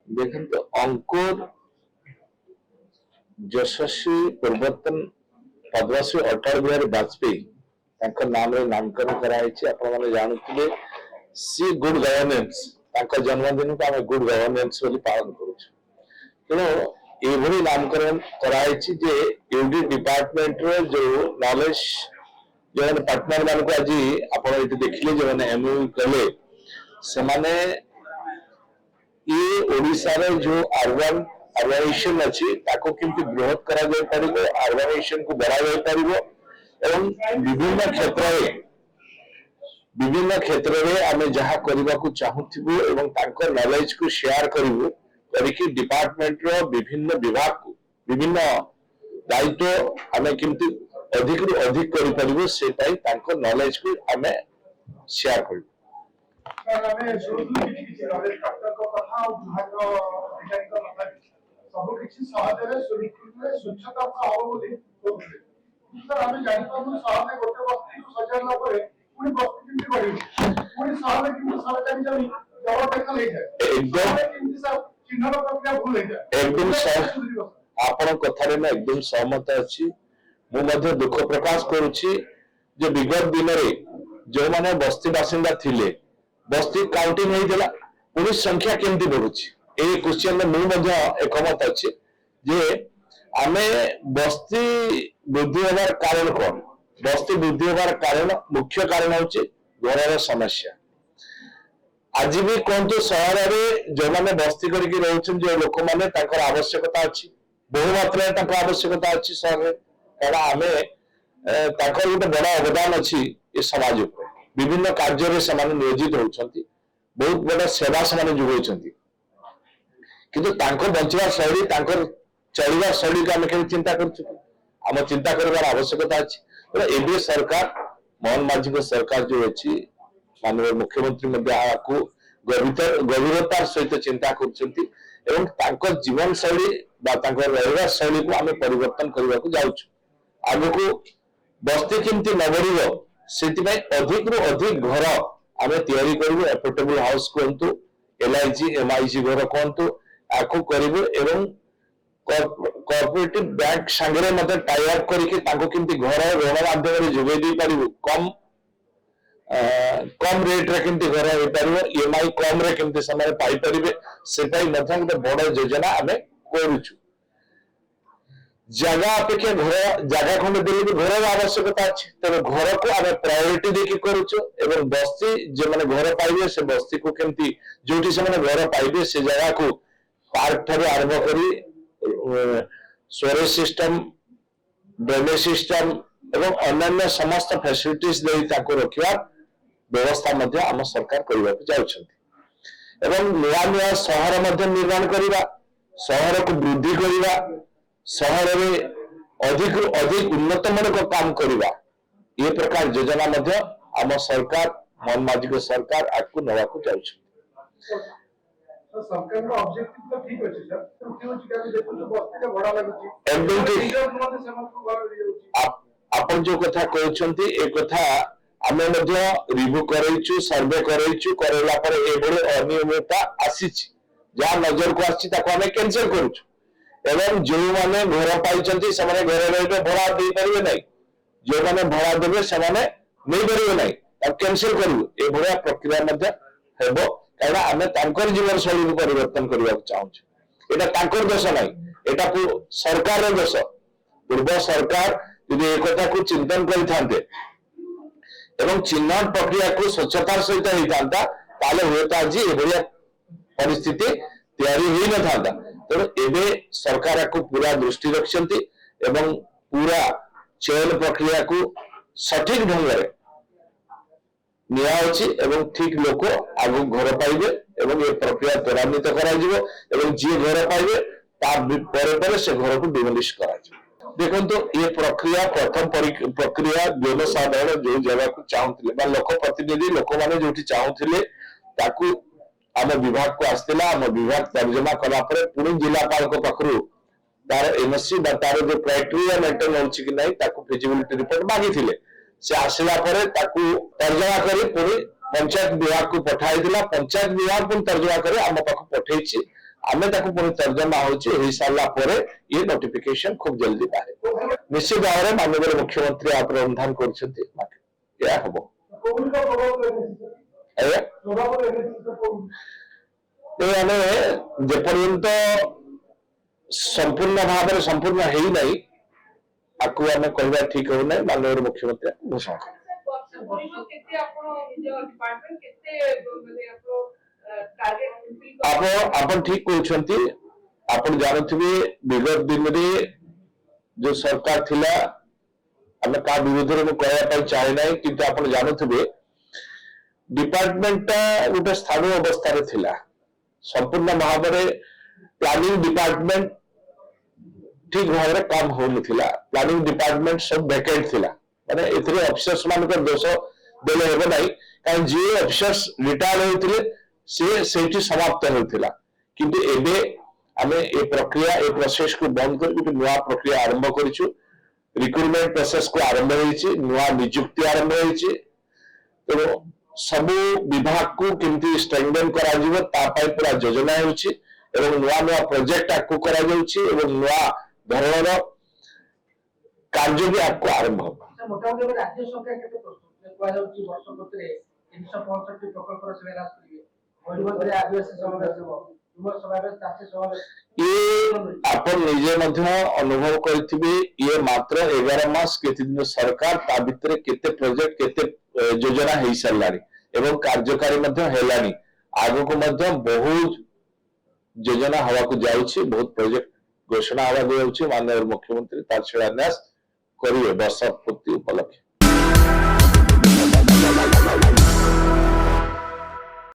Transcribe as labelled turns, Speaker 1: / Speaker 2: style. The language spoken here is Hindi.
Speaker 1: देखते तो अंकुर यशस्वी पूर्वतन पद्मश्री अटल बिहारी वाजपेयी नाम नामकरण कराई जानते सी गुड गवर्नेंस जन्मदिन को आम गुड गवर्नेंस पालन करूँ तेणु नामकरण कराई यूडी डिपार्टमेंट जो नॉलेज जो पार्टनर मान को आज आप देखिले जो मैंने एमयू कले से माने ये ओडिशा रे जो अर्बनाइजेशन अच्छी ताको किंतु बृहत करा जाय परिबो अर्बनाइजेशन को बढ़ा जाय परिबो एवं विभिन्न क्षेत्र रे आमे जहा करबा को चाहूथिबो एवं तांकर नॉलेज को शेयर करिवो करिकि डिपार्टमेंट रो विभिन्न विभाग को विभिन्न दायित्व आमे किंतु अधिक रु अधिक करि परिबो से ताई तांकर नॉलेज को आमे शेयर करिबो आपण कथारे ना एकदम सहमत अछि मु मध्ये दुख प्रकाश करूछि जे विगत दिन रे जो माने बस्ती बासिंदा थिले बस्ती काउंटिंग होइदिला पुलिस संख्या केमती बढ़ुछि ए क्वेश्चन में मु मध्ये एकमत अछि जे आमे बस्ती वृद्धि होबार कारण कोन बस्ती वृद्धि होबार कारण मुख्य कारण होछि घरर समस्या आज भी कहतु सहर में जो मैंने बस्ती करके रोचन जो लोक मैंने आवश्यकता अच्छी बहु मात्रा आवश्यकता अच्छी सहर में कारण आम गोटे बड़ अवदान अच्छी ये समाज विभिन्न कार्य से नियोजित होती बहुत बड़ा सेवा से जोगाई किंतु बंचवा शैली चलवा शैली को आम के चिंता करम चिंता कर आवश्यकता अच्छी तेनाली सरकार मोहन माझी सरकार जो अच्छी माननीय मुख्यमंत्री गभीरतार सहित चिंता कर जीवन शैली रहा शैली को आम परिवर्तन करने को जाऊँ आग को बस्ती केमती न बढ़ से अधिक रु अधिक घर आम तैयारी करूँ एफोर्डेबल हाउस कहतु LIG MIG घर कहतु आपको करूँ एवं कोऑपरेटिव बैंक सांगे मत टाई अप करके घर ऋण माध्यम जोगे पारू कम रेट रे केमती घर हो पारिबो EMI कम रे केमती समय पाई परिबे सेटाई मथन गोटे बड़ योजना आमे करूछु जगह अपेक्षा घर जगह खंड देले घर आवश्यकता अछि तबे घर को आमे प्रायोरिटी देके करूछु एवं बस्ती जे माने घर पाइबे से बस्ती को केमती जोटी से माने घर पाइबे से जगह को पार्क ठारे आरंभ करी स्टोरेज सिस्टम ड्रेनेज सिस्टम एवं अन्य समस्त फैसिलिटीज दे ताको रखिया व्यवस्था मध्य आम सरकार करने एवं नुआ नुआ सहर मध्य निर्माण करवा सहर को वृद्धि करवा सहर में अधिक रु अधिक उन्नतमूलक काम करवा ये प्रकार योजना मध्य आम सरकार मोहन माझी सरकार आपको नवा को आपन जो कथा कहते एक कथा आम रिव्यू करैछु सर्वे करैछु करैला पर एबळे अनियमितता आसीछि जहा नजर को आछि ताको आमे कैंसिल करूछु एवं जो माने घर पाइचंती से माने घर रहिबे भड़ा दे परिबे नै जो माने भड़ा देबे से माने नै परिबे नै अब कैंसिल करू ए भड़ा प्रक्रिया मध्ये हेबो कारण आमे तांकर जीवन शैली को परिवर्तन करबा चाहूछु एटा तांकर दोष नै एटा सरकार रो दोष पूर्व सरकार यदि एक कथा को चिंतन करिथांते एवं चिन्हट प्रक्रिया को स्वच्छतार सहित होता हुए तो आज ये परिस्थिति तैयारी हो न था तेणु एवं सरकार को पूरा दृष्टि रखिंट एवं पूरा चयन प्रक्रिया को सठिक ढंग से नियाची एवं ठीक लोक आगु घर पाइबे एवं ये प्रक्रिया त्वरान्वित करा जी घर पाइबे से घर को डिमोलिश करा देखो तो ये प्रक्रिया प्रथम प्रक्रिया जनसाधारण जो जगह को चाहूले लोक प्रतिनिधि लोक मैंने जो चाहूले आम विभाग को आसला आम विभाग तर्जमा कलापर पुणी जिलापाल पाखु तार एनओसी तार जो क्राइटेरिया मेंटेन होछि कि नहीं ताकू फिजिबिलिटी रिपोर्ट मागी थिले से आसला परे ताकू तर्जमा करी पुणी पंचायत विभाग को पठाई दिला पंचायत विभाग पुणी तर्जमा करी आम पाखु पठेछि आमे ताको पुणी तर्जमा होची होई सारला परे ये नोटिफिकेशन खूब जल्दी बाहर निश्चित भाव में माननीय मुख्यमंत्री आप अनुधान करछथि या हबो आमे जेपर्यंत संपूर्ण भाव में संपूर्ण है ही नहीं आपको आम कहवा ठीक हो ना माननीय मुख्यमंत्री घोषणा आप ठीक कहते आप जानते विगत दिन में जो सरकार थिला आम का विरोध में कहवाई चाहे ना कि आप जानते डिपार्टमेंट गोटे स्थानीय अवस्था थिला संपूर्ण भाव में प्लानिंग डिपार्टमेंट ठीक भाव में काम हो प्लानिंग डिपार्टमेंट सब वैकेंट थिला माने एथरे ऑफिसर्स मान दोष देले हेबो नाही कारण जे ऑफिसर्स रिटायर होते से समाप्त होता किंतु एबे आमे ए प्रक्रिया ए प्रोसेस को बंद कर नुआ प्रक्रिया आरंभ करिछु रिक्रूटमेंट प्रोसेस को आरंभ होईछि नुआ नियुक्ति आरंभ होईछि तो सब विभाग को केमती स्ट्रेंथन करा जिवो ता पई पूरा योजना होईछि एवं नुआ नुआ प्रोजेक्ट आकु करा जाउछि एवं नुआ धरणर कार्य भी आपको आरंभ हो
Speaker 2: मोटामोटी राज्य सरकार केते प्रस्तुत कुआ जाउछि वर्ष भितरे 365 प्रकल्पर शिलान्यास करिवे मयूरभंज आदिवासी समावेश हो युवा समावेश चाषी समावेश
Speaker 1: ये आपण निजे मध्य अनुभव करथिबे ये मात्र 11 मास केते दिन सरकार ता भितरे केते प्रोजेक्ट केते योजना हेई सरलानी एवं कार्यकारी मध्य हेलानी आगो को मध्य बहुत योजना हवा को जाउछि बहुत प्रोजेक्ट घोषणा हवा जाउछि माननीय मुख्यमंत्री तार शिलान्यास करिवे वर्ष पूर्ति उपलक्ष्य